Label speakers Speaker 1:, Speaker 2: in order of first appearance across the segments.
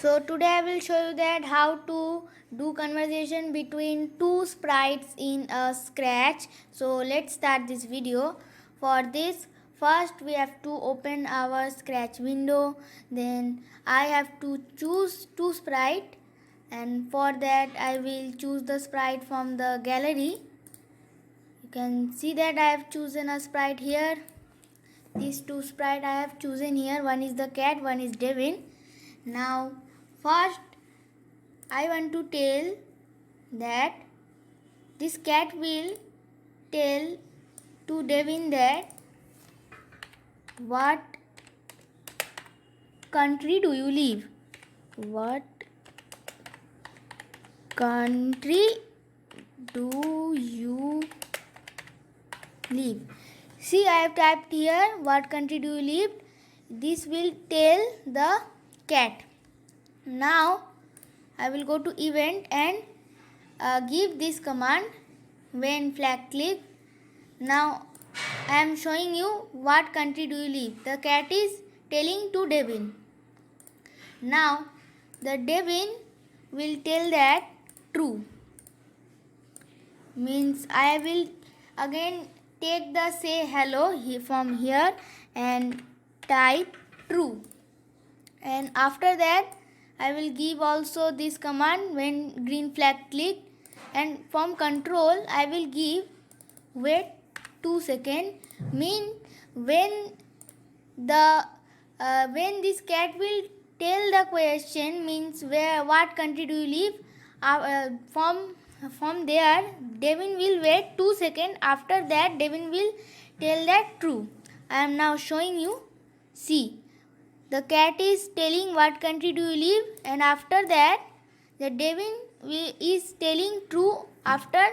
Speaker 1: So today I will show you that how to do conversation between two sprites in a Scratch. So let's start this video. For this, first we have to open our Scratch window. Then I have to choose two sprite, and for that I will choose the sprite from the gallery. You can see that I have chosen a sprite here. These two sprites I have chosen here. One is the cat, one is Devin. Now first I want to tell that this cat will tell to Devin that what country do you live? What country do you live? See, I have typed here what country do you live. This will tell the cat. Now I will go to event and give this command when flag click. Now I am showing you what country do you live. The cat is telling to Devin. Now the Devin will tell that true. Means I will again take the say hello from here and type true. And after that I will give also this command when green flag click, and from control I will give wait 2 seconds. Mean when this cat will tell the question, means what country do you live, from there Devin will wait 2 seconds. After that Devin will tell that true. I am now showing you. See, the cat is telling what country do you live, and after that the Devin is telling true after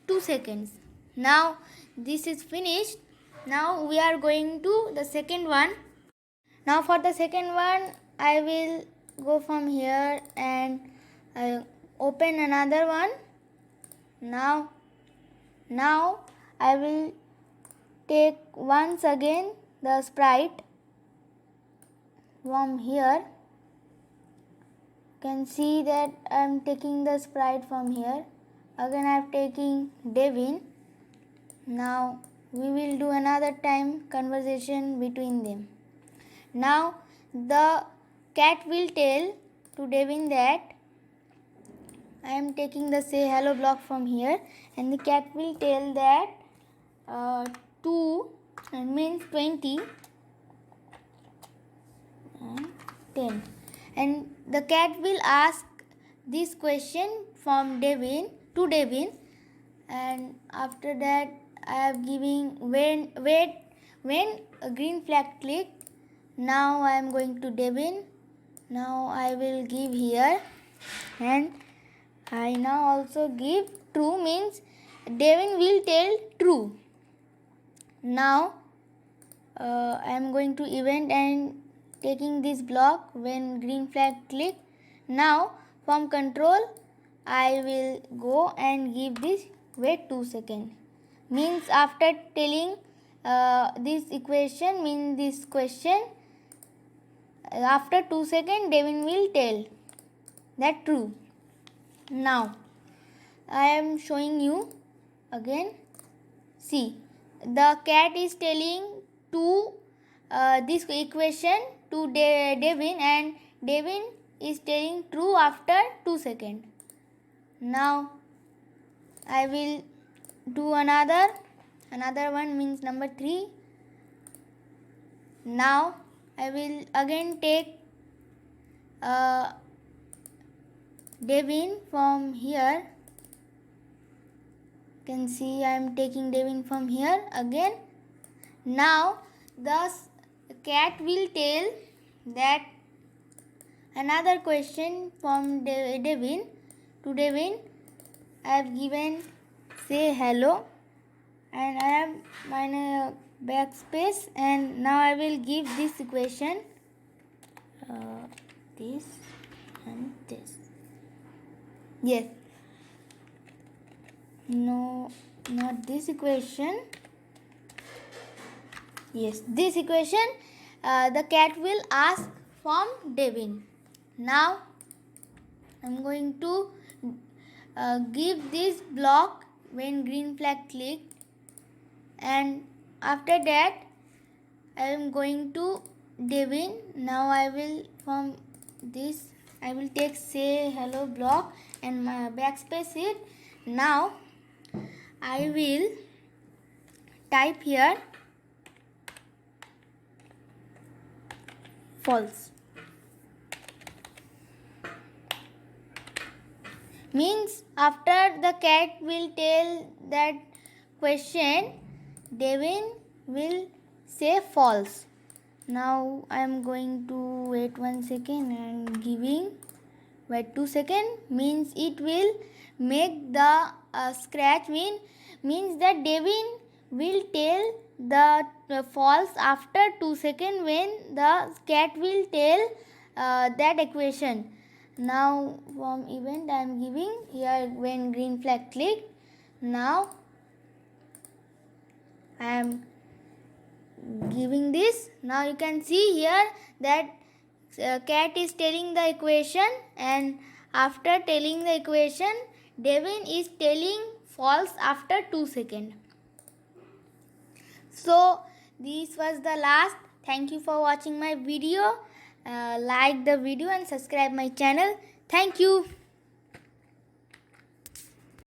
Speaker 1: 2 seconds. Now this is finished. Now we are going to the second one. Now for the second one I will go from here and open another one. Now I will take once again the sprite from here. You can see that I am taking the sprite from here. Again I am taking Devin. Now we will do another time conversation between them. Now the cat will tell to Devin that I am taking the say hello block from here, and the cat will tell that 2 means 20 and 10, and the cat will ask this question from Devin to Devin, and after that I am giving when a green flag click. Now I am going to Devin. Now I will give here, and I now also give true, means Devin will tell true. Now I am going to event and taking this block when green flag click. Now from control I will go and give this wait 2 seconds. Means after telling this equation, means this question, after 2 seconds Devin will tell that true. Now I am showing you again. See, the cat is telling to this equation to Devin, and Devin is telling true after 2 seconds. Now I will do another one, means number 3. Now I will again take Devin from here. You can see I am taking Devin from here again. Now the cat will tell that another question from Devin to Devin. I have given say hello, and I have my backspace, and now I will give this equation, this and this. Yes, no, not this equation. Yes, this equation the cat will ask from Devin. Now I'm going to give this block when green flag clicked, and after that I am going to Devin. Now I will from this I will take say hello block and my backspace it. Now I will type here false. Means after the cat will tell that question, Devin will say false. Now I am going to wait 1 second and giving wait 2 seconds, means it will make the scratch means that Devin will tell the false after 2 seconds when the cat will tell that equation. Now from event I am giving here when green flag clicked. Now I am giving this. Now you can see here that cat is telling the equation, and after telling the equation Devin is telling false after 2 seconds. So this was the last. Thank you for watching my video. Like the video and subscribe my channel. Thank you.